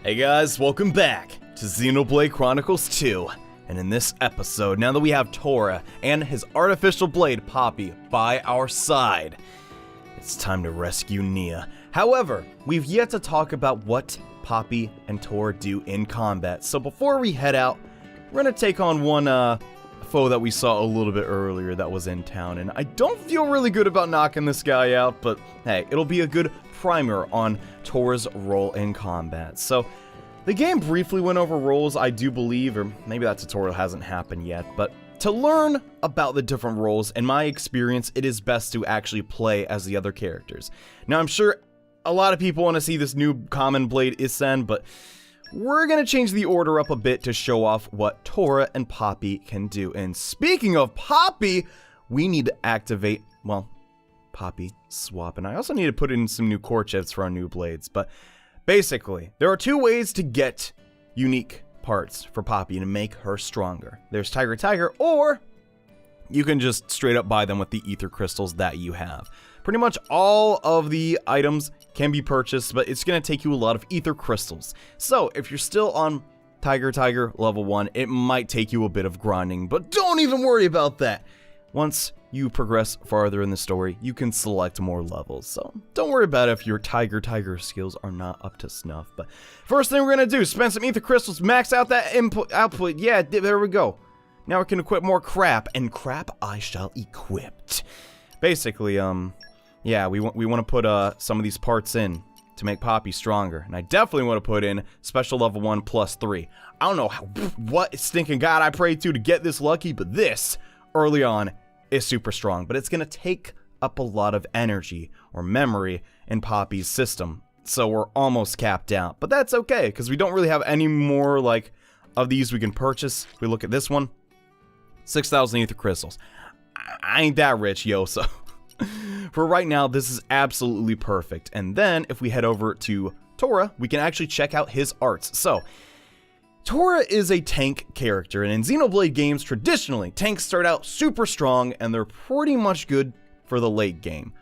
Hey guys, welcome back to Xenoblade Chronicles 2. And in this episode, now that we have Tora and his artificial blade, Poppy, by our side, it's time to rescue Nia. However, we've yet to talk about what Poppy and Tora do in combat. So before we head out, we're gonna take on one foe that we saw a little bit earlier that was in town. And I don't feel really good about knocking this guy out, but hey, it'll be a good primer on Tora's role in combat. So the game briefly went over roles, I do believe, or maybe that tutorial hasn't happened yet, but to learn about the different roles, in my experience, it is best to actually play as the other characters. Now, I'm sure a lot of people want to see this new common blade Isen, but we're going to change the order up a bit to show off what Tora and Poppy can do. And speaking of Poppy, we need to activate, well, Poppy swap, and I also need to put in some new core chips for our new blades, but basically, there are two ways to get unique parts for Poppy to make her stronger. There's Tiger, or you can just straight up buy them with the ether crystals that you have. Pretty much all of the items can be purchased, but it's going to take you a lot of ether crystals. So if you're still on Tiger level 1, it might take you a bit of grinding, but don't even worry about that. Once you progress farther in the story, you can select more levels, so don't worry about it if your Tiger skills are not up to snuff. But first thing we're gonna do, spend some ether crystals, max out that output. Yeah, there we go. Now we can equip more crap, and crap I shall equipped. Basically, yeah, we want to put some of these parts in to make Poppy stronger, and I definitely want to put in special level 1 plus 3. I don't know what stinking god I prayed to get this lucky, but this early on is super strong, but it's gonna take up a lot of energy or memory in Poppy's system, so we're almost capped out. But that's okay, because we don't really have any more like of these we can purchase. If we look at this one, 6,000 ether crystals. I ain't that rich, yo, so for right now, this is absolutely perfect. And then if we head over to Tora, we can actually check out his arts. So Tora is a tank character, and in Xenoblade games, traditionally, tanks start out super strong, and they're pretty much good for the late game.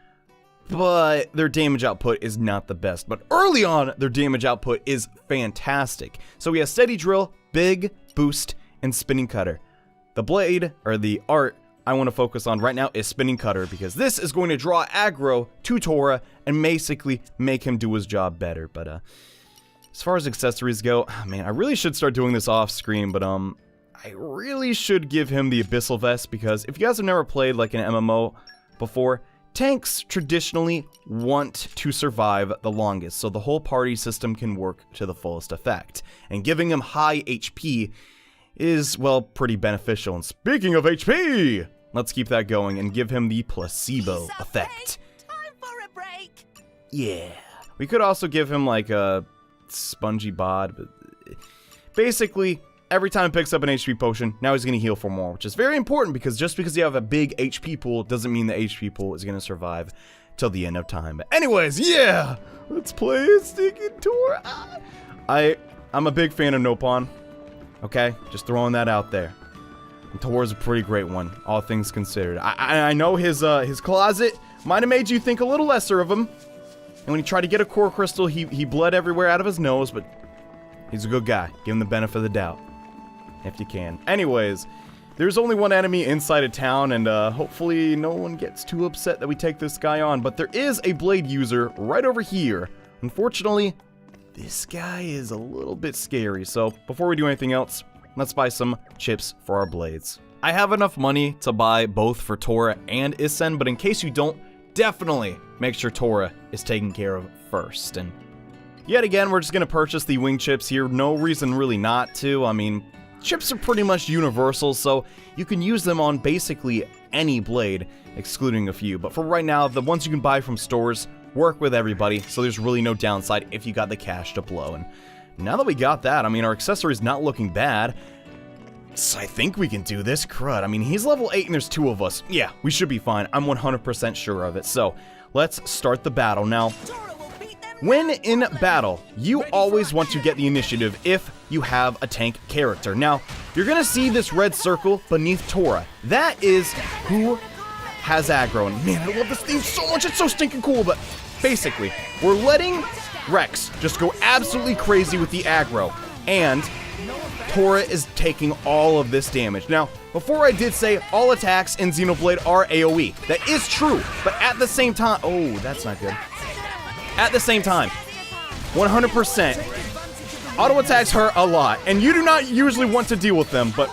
But their damage output is not the best. But early on, their damage output is fantastic. So we have Steady Drill, Big, Boost, and Spinning Cutter. The blade, or the art, I want to focus on right now is Spinning Cutter, because this is going to draw aggro to Tora and basically make him do his job better. But, as far as accessories go, man, I really should start doing this off screen, but I really should give him the Abyssal Vest, because if you guys have never played like an MMO before, tanks traditionally want to survive the longest, so the whole party system can work to the fullest effect. And giving him high HP is, well, pretty beneficial. And speaking of HP, let's keep that going and give him the placebo effect. Time for a break. Yeah. We could also give him like a spongy bod, but basically every time he picks up an HP potion, now he's going to heal for more, which is very important, because just because you have a big HP pool doesn't mean the HP pool is going to survive till the end of time. But anyways, yeah, let's play a stinking Tora. I'm a big fan of Nopon, okay, just throwing that out there. And Tora's a pretty great one, all things considered. I know his closet might have made you think a little lesser of him. And when he tried to get a core crystal, he bled everywhere out of his nose, but he's a good guy. Give him the benefit of the doubt, if you can. Anyways, there's only one enemy inside of town, and hopefully no one gets too upset that we take this guy on. But there is a blade user right over here. Unfortunately, this guy is a little bit scary, so before we do anything else, let's buy some chips for our blades. I have enough money to buy both for Tora and Isen, but in case you don't, definitely make sure Tora is taken care of first. And yet again, we're just going to purchase the wing chips here. No reason really not to. I mean, chips are pretty much universal, so you can use them on basically any blade, excluding a few. But for right now, the ones you can buy from stores work with everybody, so there's really no downside if you got the cash to blow. And now that we got that, I mean, our accessory's not looking bad. So I think we can do this. Crud. I mean, he's level 8 and there's 2 of us. Yeah, we should be fine. I'm 100% sure of it. So let's start the battle. Now, when in battle, you always want to get the initiative if you have a tank character. Now, you're going to see this red circle beneath Tora. That is who has aggro. And man, I love this theme so much. It's so stinking cool. But basically, we're letting Rex, just go absolutely crazy with the aggro. And Tora is taking all of this damage. Now, before I did say all attacks in Xenoblade are AoE. That is true, but at the same time, oh, that's not good. At the same time, 100%, auto attacks hurt a lot, and you do not usually want to deal with them, but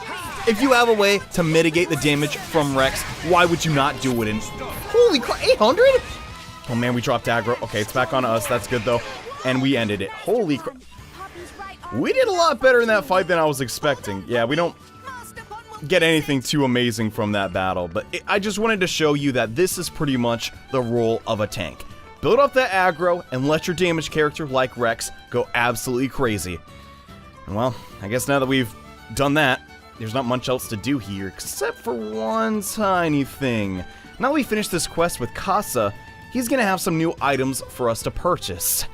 if you have a way to mitigate the damage from Rex, why would you not do it? And holy crap, 800? Oh man, we dropped aggro. Okay, it's back on us. That's good though. And we ended it. Holy crap. We did a lot better in that fight than I was expecting. Yeah, we don't get anything too amazing from that battle, but I just wanted to show you that this is pretty much the role of a tank. Build up that aggro and let your damage character, like Rex, go absolutely crazy. And well, I guess now that we've done that, there's not much else to do here, except for one tiny thing. Now that we finish this quest with Casa, he's gonna have some new items for us to purchase.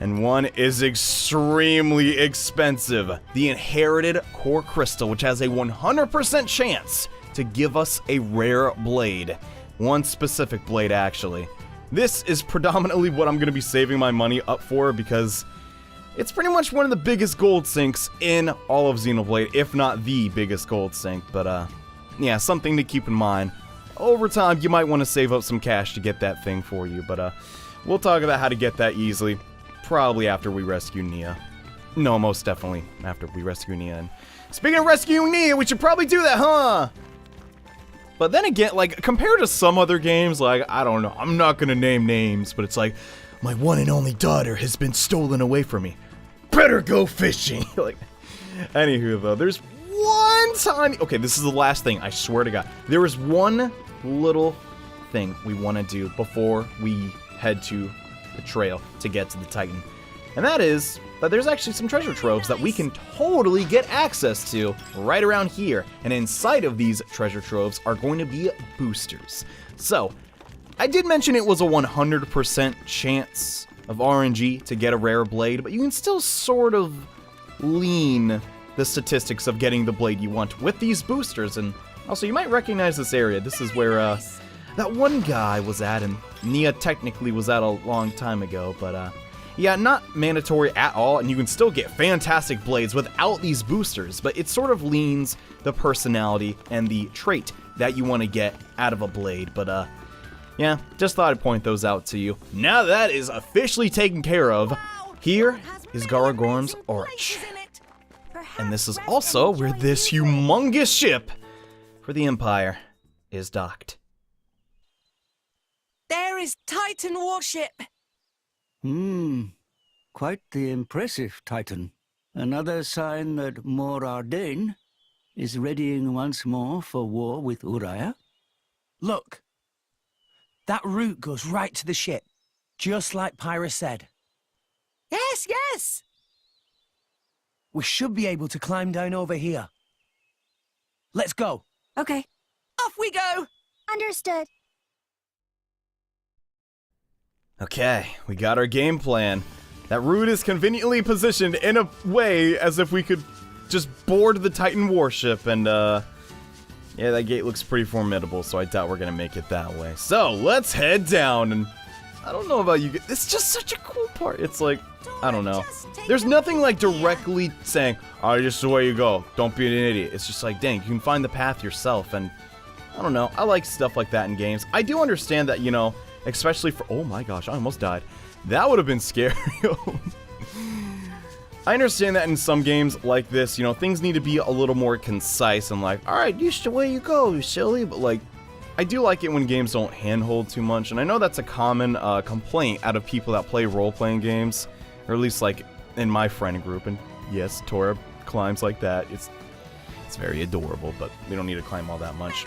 And one is extremely expensive. The Inherited Core Crystal, which has a 100% chance to give us a rare blade. One specific blade, actually. This is predominantly what I'm gonna be saving my money up for, because it's pretty much one of the biggest gold sinks in all of Xenoblade, if not the biggest gold sink. But, yeah, something to keep in mind. Over time, you might want to save up some cash to get that thing for you, but, we'll talk about how to get that easily. Probably after we rescue Nia. No, most definitely after we rescue Nia. And speaking of rescuing Nia, we should probably do that, huh? But then again, like, compared to some other games, like, I don't know, I'm not gonna name names, but it's like, my one and only daughter has been stolen away from me. Better go fishing. Like, anywho, though, there's one tiny... Okay, this is the last thing, I swear to God. There is one little thing we want to do before we head to the trail to get to the Titan. And that is that there's actually some treasure troves that we can totally get access to right around here. And inside of these treasure troves are going to be boosters. So, I did mention it was a 100% chance of RNG to get a rare blade, but you can still sort of lean the statistics of getting the blade you want with these boosters. And also, you might recognize this area. This is where that one guy was at, and Nia technically was at a long time ago, but yeah, not mandatory at all, and you can still get fantastic blades without these boosters, but it sort of leans the personality and the trait that you want to get out of a blade. But yeah, just thought I'd point those out to you. Now that is officially taken care of, here is Garagorm's Arch. And this is also where this humongous ship for the Empire is docked. There is Titan Warship! Quite the impressive Titan. Another sign that Mor Ardain is readying once more for war with Uriah. Look, that route goes right to the ship, just like Pyra said. Yes, yes! We should be able to climb down over here. Let's go. Okay. Off we go! Understood. Okay, we got our game plan. That route is conveniently positioned in a way as if we could just board the Titan warship, and yeah, that gate looks pretty formidable, so I doubt we're gonna make it that way. So, let's head down, and I don't know about you guys, it's just such a cool part. It's like, I don't know. There's nothing like directly saying, oh, just the way you go, don't be an idiot. It's just like, dang, you can find the path yourself, and I don't know, I like stuff like that in games. I do understand that, you know, especially for, oh my gosh, I almost died. That would have been scary. I understand that in some games like this, you know, things need to be a little more concise and like, alright, just the way you go, you silly. But like, I do like it when games don't handhold too much. And I know that's a common complaint out of people that play role-playing games. Or at least like in my friend group. And yes, Tora climbs like that. It's very adorable, but we don't need to climb all that much.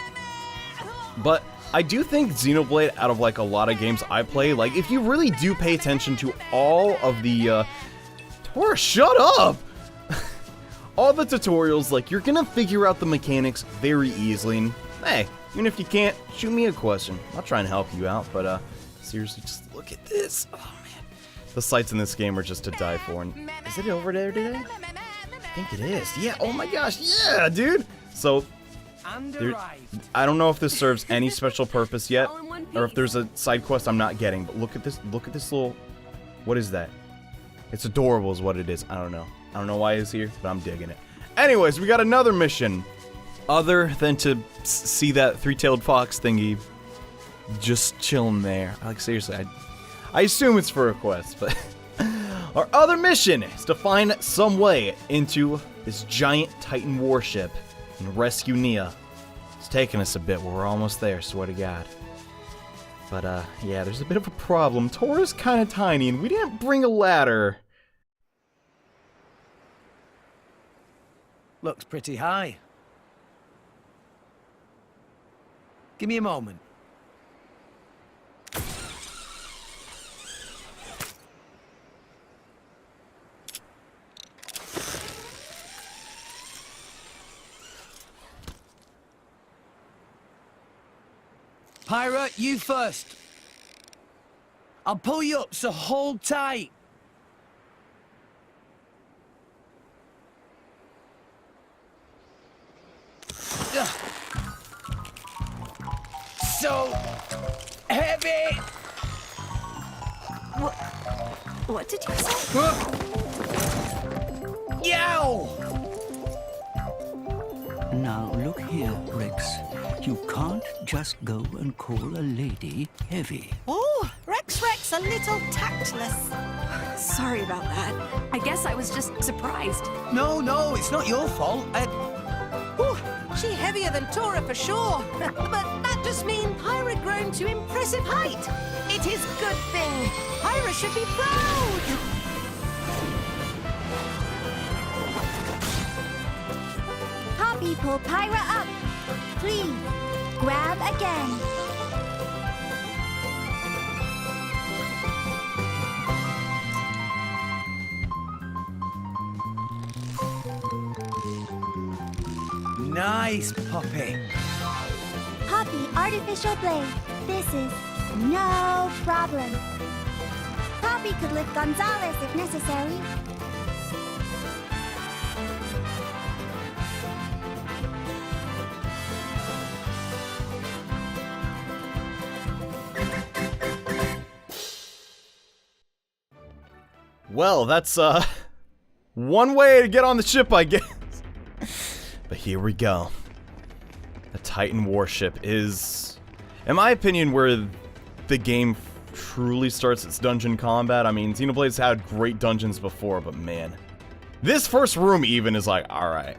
But I do think Xenoblade, out of like a lot of games I play, like if you really do pay attention to all of the Tora, shut up! All the tutorials, like you're gonna figure out the mechanics very easily. And hey, even if you can't, shoot me a question. I'll try and help you out, but seriously, just look at this. Oh man. The sights in this game are just to die for. And is it over there today? I think it is. Yeah, oh my gosh, yeah, dude! So I don't know if this serves any special purpose yet, or if there's a side quest I'm not getting, but look at this little, what is that? It's adorable is what it is. I don't know. I don't know why he's here, but I'm digging it. Anyways, we got another mission. Other than to see that three-tailed fox thingy just chilling there. Like, seriously, I assume it's for a quest, but... Our other mission is to find some way into this giant Titan warship and rescue Nia. It's taking us a bit, but we're almost there, swear to God. But, yeah, there's a bit of a problem. Tora's kind of tiny, and we didn't bring a ladder. Looks pretty high. Give me a moment. Pirate, you first. I'll pull you up, so hold tight. So heavy. What did you say? Yow! Now, look here, Rex. You can't just go and call a lady heavy. Oh, Rex, a little tactless. Sorry about that. I guess I was just surprised. No, it's not your fault. She heavier than Tora for sure. But that just means Pyra grown to impressive height. It is good thing. Pyra should be proud. Poppy, pull Pyra up. 3. Grab again. Nice, Poppy. Poppy, artificial blade. This is no problem. Poppy could lift Gonzalez if necessary. Well, that's, one way to get on the ship, I guess. But here we go. The Titan warship is, in my opinion, where the game truly starts its dungeon combat. I mean, Xenoblade's had great dungeons before, but man. This first room even is like, alright.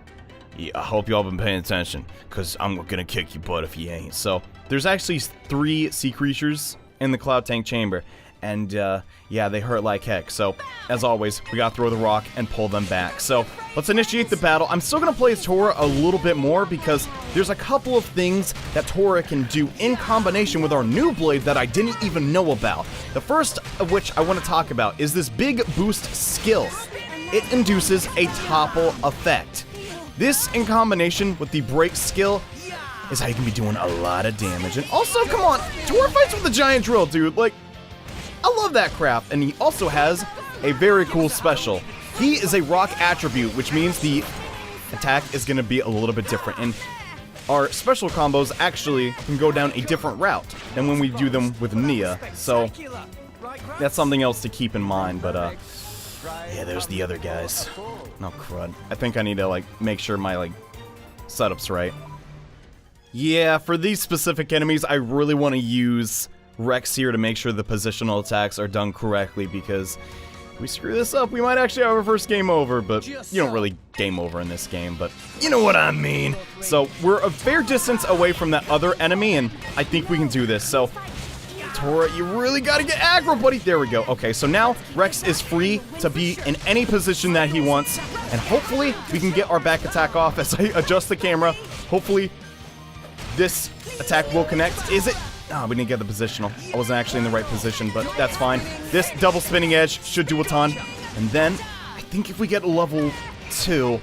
Yeah, I hope y'all been paying attention, because I'm gonna kick your butt if you ain't. So, there's actually 3 sea creatures in the Cloud Tank chamber. And, yeah, they hurt like heck. So, as always, we gotta throw the rock and pull them back. So, let's initiate the battle. I'm still gonna play as Tora a little bit more because there's a couple of things that Tora can do in combination with our new blade that I didn't even know about. The first of which I want to talk about is this big boost skill. It induces a topple effect. This, in combination with the break skill, is how you can be doing a lot of damage. And also, come on, Tora fights with the giant drill, dude. Like, I love that crap, and he also has a very cool special. He is a rock attribute, which means the attack is going to be a little bit different, and our special combos actually can go down a different route than when we do them with Nia, so that's something else to keep in mind, but, yeah, there's the other guys. Oh, crud. I think I need to, like, make sure my, like, setup's right. Yeah, for these specific enemies, I really want to use Rex here to make sure the positional attacks are done correctly, because if we screw this up, we might actually have our first game over, but you don't really game over in this game, but you know what I mean. So we're a fair distance away from that other enemy, and I think we can do this. So Tora, you really gotta get aggro, buddy. There we go. Okay, so now Rex is free to be in any position that he wants, and hopefully we can get our back attack off as I adjust the camera. Hopefully this attack will connect. Is it? Ah, we didn't get the positional. I wasn't actually in the right position, but that's fine. This double spinning edge should do a ton. And then, I think if we get level 2...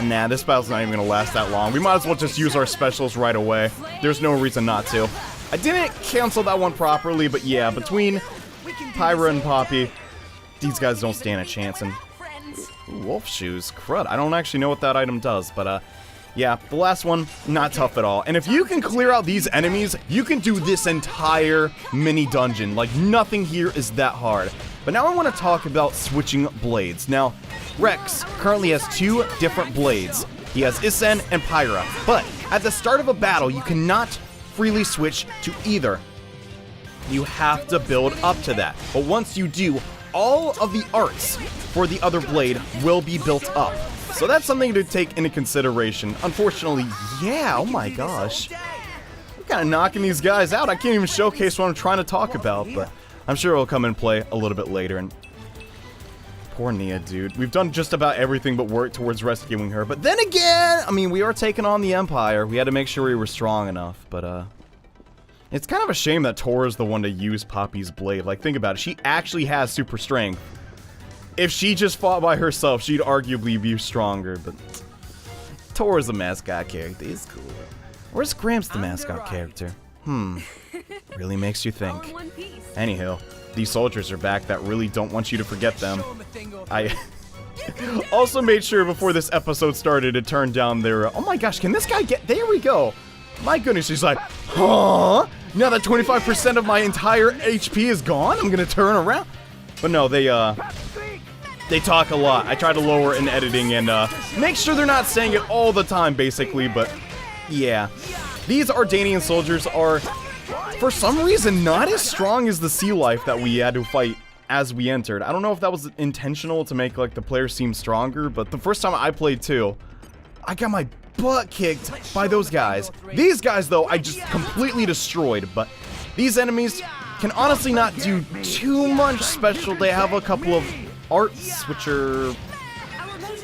Nah, this battle's not even gonna last that long. We might as well just use our specials right away. There's no reason not to. I didn't cancel that one properly, but yeah, between Pyra and Poppy, these guys don't stand a chance. And ooh, wolf shoes. Crud, I don't actually know what that item does, but yeah, the last one, not tough at all. And if you can clear out these enemies, you can do this entire mini dungeon. Like, nothing here is that hard. But now I want to talk about switching blades. Now, Rex currently has 2 different blades. He has Isen and Pyra, but at the start of a battle, you cannot freely switch to either. You have to build up to that. But once you do, all of the arts for the other blade will be built up. So that's something to take into consideration. Unfortunately, yeah, oh my gosh. I'm kind of knocking these guys out. I can't even showcase what I'm trying to talk about, but I'm sure it'll come and play a little bit later. And poor Nia, dude. We've done just about everything but work towards rescuing her. But then again, I mean, we are taking on the Empire. We had to make sure we were strong enough, but, it's kind of a shame that Tora's the one to use Poppy's blade. Like, think about it. She actually has super strength. If she just fought by herself, she'd arguably be stronger, but Tora's the mascot character. He's cool. Where's Gramps the mascot character? Really makes you think. Anywho, these soldiers are back that really don't want you to forget them. I also made sure before this episode started to turn down their... Oh my gosh, can this guy get... There we go. My goodness, he's like, huh? Now that 25% of my entire HP is gone, I'm gonna turn around? But no, they talk a lot. I try to lower in editing and make sure they're not saying it all the time, basically, but yeah. These Ardanian soldiers are, for some reason, not as strong as the sea life that we had to fight as we entered. I don't know if that was intentional to make, like, the players seem stronger, but the first time I played, too, I got my butt kicked by those guys. These guys, though, I just completely destroyed, but these enemies can honestly not do too much special. They have a couple of arts, which are...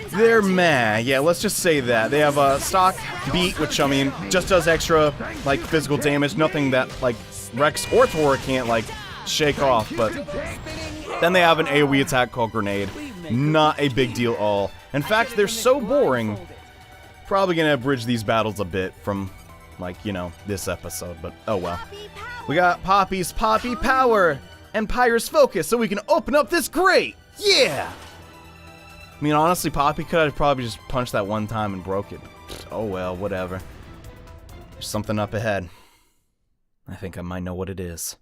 they're meh. Yeah, let's just say that. They have a stock beat, which, I mean, just does extra, like, physical damage. Nothing that, like, Rex or Tora can't, like, shake off, but... then they have an AoE attack called Grenade. Not a big deal at all. In fact, they're so boring... probably gonna abridge these battles a bit from, like, you know, this episode, but oh well. We got Poppy's Poppy Power and Pyra's Focus, so we can open up this grate! Yeah! I mean, honestly, Poppy could have probably just punched that one time and broke it. Oh well, whatever. There's something up ahead. I think I might know what it is.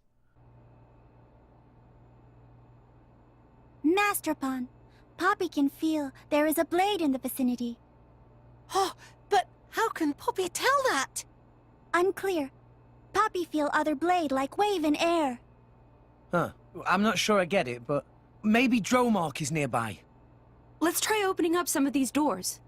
Master Pawn, Poppy can feel there is a blade in the vicinity. Oh, but how can Poppy tell that? Unclear. Poppy feel other blade like wave in air. Huh. I'm not sure I get it, but maybe Dromark is nearby. Let's try opening up some of these doors.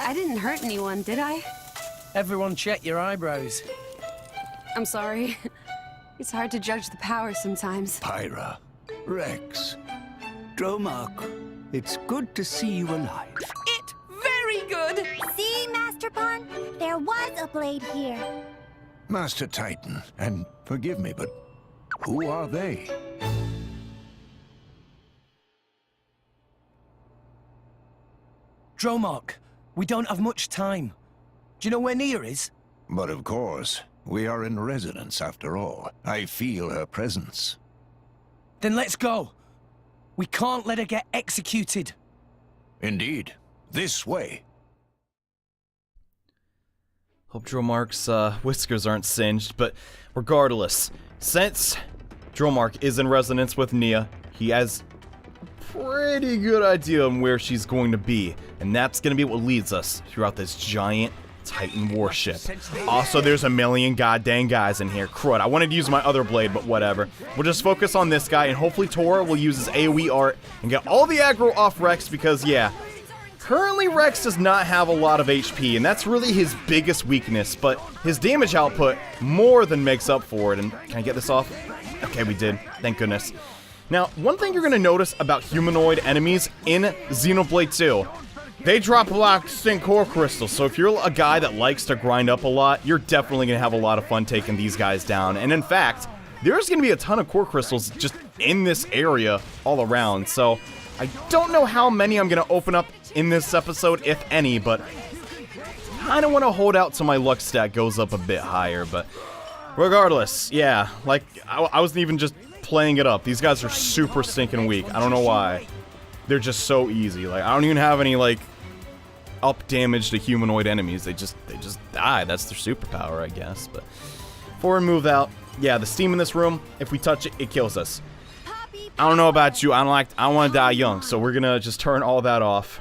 I didn't hurt anyone, did I? Everyone check your eyebrows. I'm sorry. It's hard to judge the power sometimes. Pyra, Rex, Dromark, it's good to see you alive. It very good! See, Master Pawn? There was a blade here. Master Titan, and forgive me, but who are they? Dromark, we don't have much time. Do you know where Nia is? But of course, we are in residence after all. I feel her presence. Then let's go. We can't let her get executed. Indeed. This way. Hope Dromark's whiskers aren't singed, but regardless, since Dromark is in resonance with Nia, he has pretty good idea on where she's going to be, and that's going to be what leads us throughout this giant Titan warship. Also, there's a million goddamn guys in here. Crud. I wanted to use my other blade, but whatever. We'll just focus on this guy, and hopefully Tora will use his AoE art and get all the aggro off Rex, because, yeah, currently Rex does not have a lot of HP, and that's really his biggest weakness, but his damage output more than makes up for it. And can I get this off? Okay, we did. Thank goodness. Now, one thing you're going to notice about humanoid enemies in Xenoblade 2, they drop black sync core crystals, so if you're a guy that likes to grind up a lot, you're definitely going to have a lot of fun taking these guys down. And in fact, there's going to be a ton of core crystals just in this area all around. So I don't know how many I'm going to open up in this episode, if any, but kind of want to hold out till my luck stat goes up a bit higher. But regardless, yeah, like I wasn't even just playing it up. These guys are super stinking weak. I don't know why. They're just so easy. Like, I don't even have any, like, up damage to humanoid enemies. They just die. That's their superpower, I guess. But before we move out, yeah, the steam in this room, if we touch it, it kills us. I don't know about you. I don't want to die young, so we're gonna just turn all that off,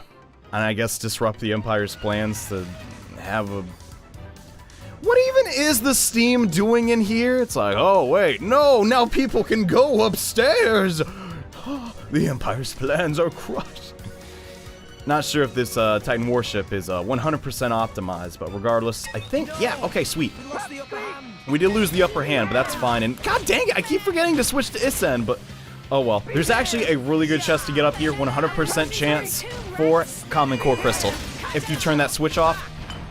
and I guess disrupt the Empire's plans to have a... What even is the steam doing in here? It's like, oh wait, no, now people can go upstairs. The Empire's plans are crushed. Not sure if this Titan warship is 100% optimized, but regardless, I think, yeah, okay, sweet. We did lose the upper hand, but that's fine. And god dang it, I keep forgetting to switch to Isen, but oh well. There's actually a really good chest to get up here, 100% chance for common core crystal. If you turn that switch off,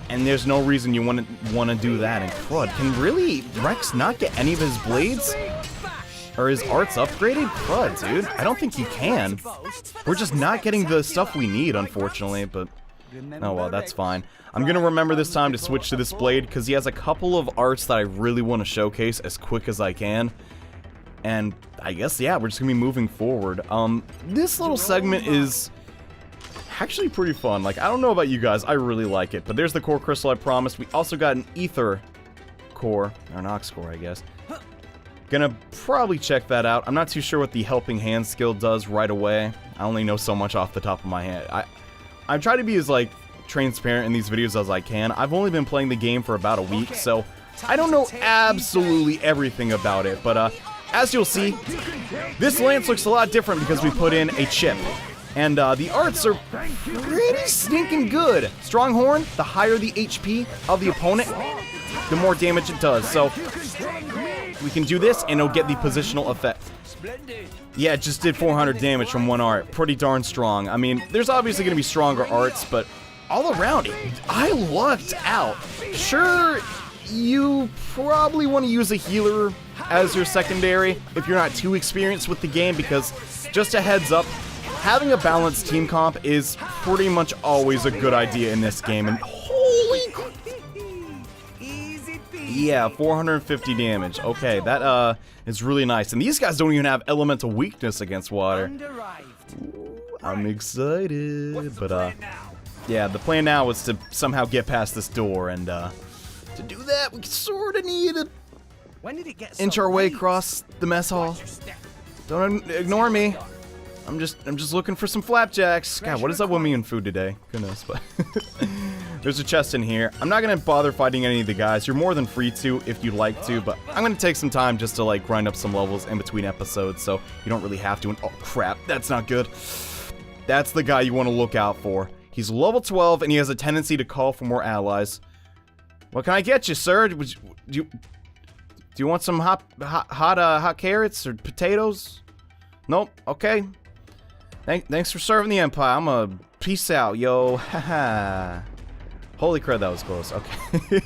and there's no reason you want to do that. And crud, can really Rex not get any of his blades? Or his arts upgraded? Crud, dude. I don't think he can. We're just not getting the stuff we need, unfortunately, but oh well, that's fine. I'm gonna remember this time to switch to this blade, because he has a couple of arts that I really want to showcase as quick as I can. And I guess, yeah, we're just gonna be moving forward. This little segment is actually pretty fun. Like, I don't know about you guys, I really like it. But there's the core crystal I promised. We also got an ether core, or an ox core, I guess. Gonna probably check that out. I'm not too sure what the helping hand skill does right away. I only know so much off the top of my head. I try to be as, like, transparent in these videos as I can. I've only been playing the game for about a week, so I don't know absolutely everything about it. But, as you'll see, this lance looks a lot different because we put in a chip. And the arts are pretty stinking good. Stronghorn, the higher the HP of the opponent, the more damage it does. So we can do this and it'll get the positional effect. Yeah, it just did 400 damage from one art. Pretty darn strong. I mean, there's obviously going to be stronger arts, but all around, I lucked out. Sure, you probably want to use a healer as your secondary if you're not too experienced with the game, because just a heads up, having a balanced team comp is pretty much always a good idea in this game. And holy crap. Yeah, 450 damage. Okay, that is really nice. And these guys don't even have elemental weakness against water. Ooh, I'm excited. But yeah, the plan now is to somehow get past this door, and to do that, we sort of need to inch our way across the mess hall. Don't ignore me. I'm just looking for some flapjacks. God, what is up with me and food today? Goodness, but there's a chest in here. I'm not gonna bother fighting any of the guys. You're more than free to if you'd like to, but I'm gonna take some time just to like grind up some levels in between episodes, so you don't really have to. And oh crap, that's not good. That's the guy you want to look out for. He's level 12 and he has a tendency to call for more allies. What can I get you, sir? Do you want some hot carrots or potatoes? Nope. Okay. Thanks for serving the Empire. I'm a peace out, yo. Haha. Holy crap, that was close. Okay.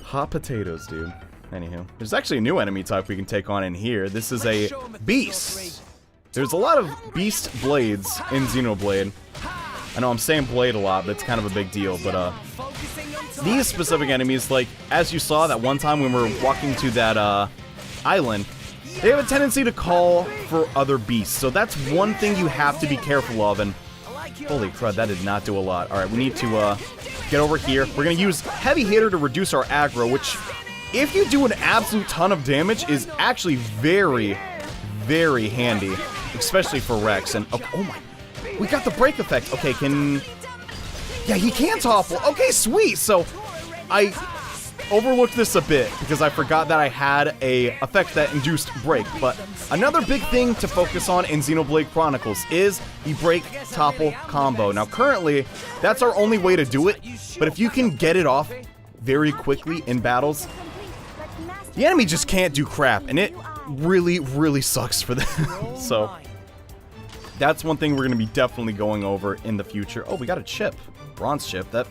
Hot potatoes, dude. Anywho, there's actually a new enemy type we can take on in here. This is a beast. There's a lot of beast blades in Xenoblade. I know I'm saying blade a lot, but it's kind of a big deal. But these specific enemies, like as you saw that one time when we were walking to that island, they have a tendency to call for other beasts, so that's one thing you have to be careful of. And holy crud, that did not do a lot. Alright, we need to get over here. We're gonna use heavy hitter to reduce our aggro, which, if you do an absolute ton of damage, is actually very, very handy, especially for Rex. And oh my, we got the break effect. Okay, yeah, he can topple. Okay, sweet. So I overlooked this a bit because I forgot that I had a effect that induced break. But another big thing to focus on in Xenoblade Chronicles is the break topple combo. Now currently, that's our only way to do it, but if you can get it off very quickly in battles, the enemy just can't do crap, and it really, really sucks for them. So that's one thing we're going to be definitely going over in the future. Oh, we got a chip. Bronze chip. That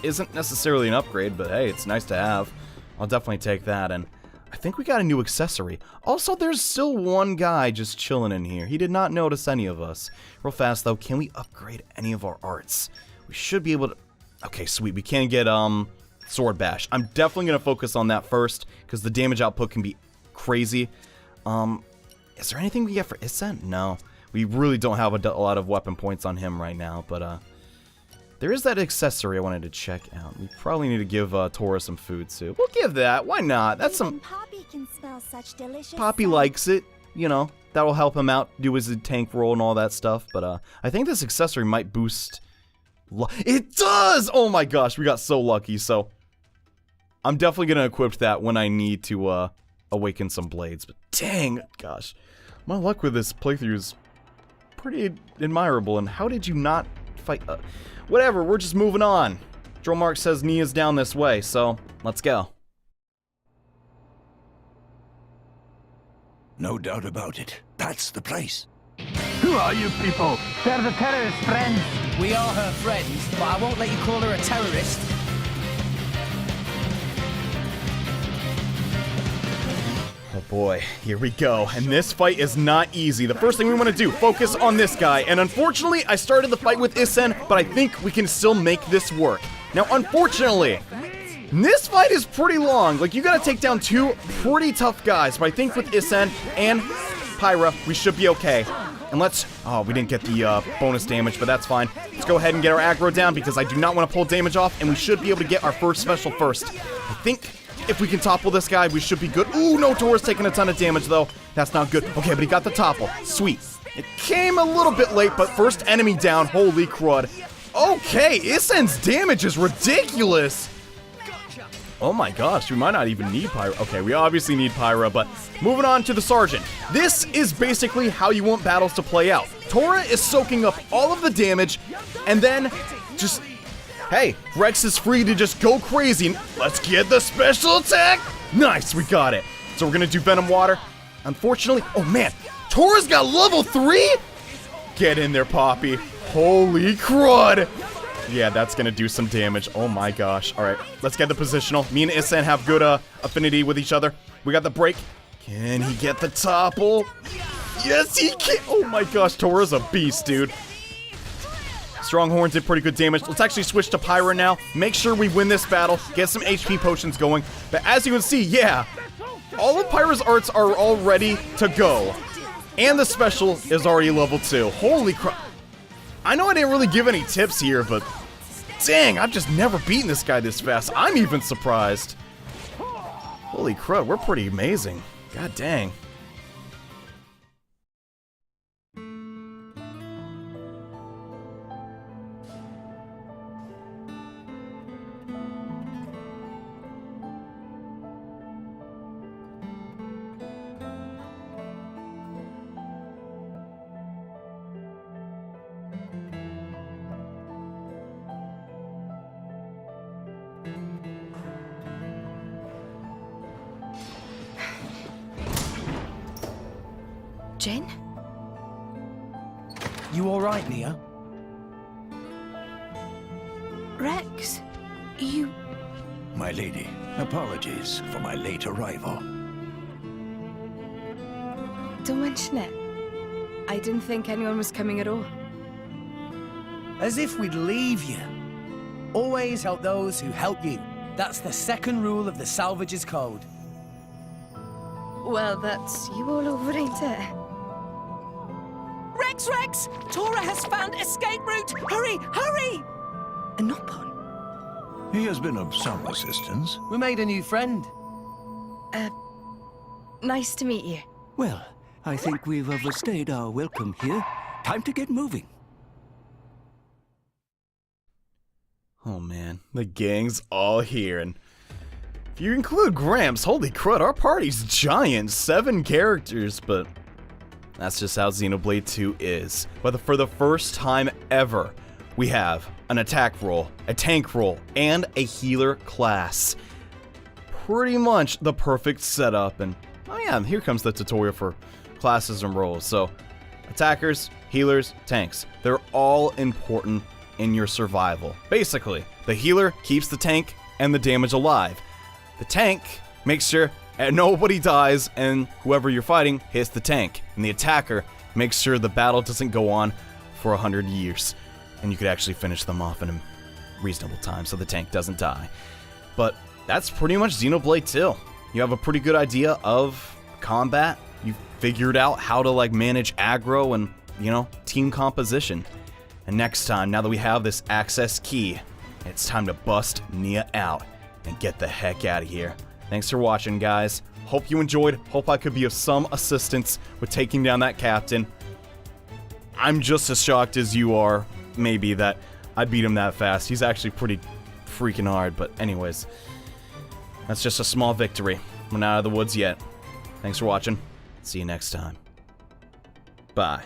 isn't necessarily an upgrade, but hey, it's nice to have. I'll definitely take that. And I think we got a new accessory. Also, there's still one guy just chilling in here. He did not notice any of us. Real fast, though, can we upgrade any of our arts? We should be able to... Okay, sweet. We can get, Sword Bash. I'm definitely going to focus on that first, because the damage output can be crazy. Is there anything we get for Isen? No. We really don't have a lot of weapon points on him right now, but, there is that accessory I wanted to check out. We probably need to give, Tora some food, too. We'll give that. Why not? That's some... Poppy can smell such delicious Poppy scent. likes it, you know. That'll help him out, do his tank roll and all that stuff, but, I think this accessory might boost... It does! Oh my gosh, we got so lucky, so... I'm definitely gonna equip that when I need to, awaken some blades, but dang, gosh. My luck with this playthrough is pretty admirable, and how did you not fight? Whatever, we're just moving on. Drillmark says Nia's down this way, so let's go. No doubt about it. That's the place. Who are you people? They're the terrorist friends. We are her friends, but I won't let you call her a terrorist. Oh boy, here we go. And this fight is not easy. The first thing we want to do, focus on this guy. And unfortunately, I started the fight with Isen, but I think we can still make this work. Now, unfortunately, this fight is pretty long. Like, you gotta take down two pretty tough guys. But I think with Isen and Pyra, we should be okay. And let's... Oh, we didn't get the bonus damage, but that's fine. Let's go ahead and get our aggro down because I do not want to pull damage off. And we should be able to get our first special first. I think... if we can topple this guy, we should be good. Ooh, no, Tora's taking a ton of damage, though. That's not good. Okay, but he got the topple. Sweet. It came a little bit late, but first enemy down. Holy crud. Okay, Isen's damage is ridiculous. Oh my gosh, we might not even need Pyra. Okay, we obviously need Pyra, but moving on to the Sergeant. This is basically how you want battles to play out. Tora is soaking up all of the damage, and then just... Hey, Rex is free to just go crazy. Let's get the special attack. Nice, we got it. So we're gonna do Venom Water. Unfortunately, oh man, Tora's got level 3? Get in there, Poppy. Holy crud. Yeah, that's gonna do some damage. Oh my gosh. All right, let's get the positional. Me and Isen have good affinity with each other. We got the break. Can he get the topple? Yes, he can. Oh my gosh, Tora's a beast, dude. Stronghorn did pretty good damage. Let's actually switch to Pyra now. Make sure we win this battle. Get some HP potions going. But as you can see, yeah, all of Pyra's arts are all ready to go. And the special is already level 2. Holy crap. I know I didn't really give any tips here, but dang, I've just never beaten this guy this fast. I'm even surprised. Holy crud, we're pretty amazing. God dang. Jin? You alright, Nia? Rex? You... My lady, apologies for my late arrival. Don't mention it. I didn't think anyone was coming at all. As if we'd leave you. Always help those who help you. That's the second rule of the Salvage's Code. Well, that's you all over, ain't it? Rex! Tora has found escape route! Hurry! Hurry! A Nopon? He has been of some assistance. We made a new friend. Nice to meet you. Well, I think we've overstayed our welcome here. Time to get moving. Oh man, the gang's all here, and if you include Gramps, holy crud, our party's giant. 7 characters, but that's just how Xenoblade 2 is. But for the first time ever, we have an attack roll, a tank roll, and a healer class. Pretty much the perfect setup, and oh yeah, here comes the tutorial for classes and roles. So, attackers, healers, tanks, they're all important in your survival. Basically, the healer keeps the tank and the damage alive. The tank makes sure and nobody dies, and whoever you're fighting hits the tank. And the attacker makes sure the battle doesn't go on for 100 years. And you could actually finish them off in a reasonable time so the tank doesn't die. But that's pretty much Xenoblade 2. You have a pretty good idea of combat. You've figured out how to like manage aggro and, you know, team composition. And next time, now that we have this access key, it's time to bust Nia out and get the heck out of here. Thanks for watching, guys. Hope you enjoyed. Hope I could be of some assistance with taking down that captain. I'm just as shocked as you are, maybe, that I beat him that fast. He's actually pretty freaking hard, but anyways. That's just a small victory. We're not out of the woods yet. Thanks for watching. See you next time. Bye.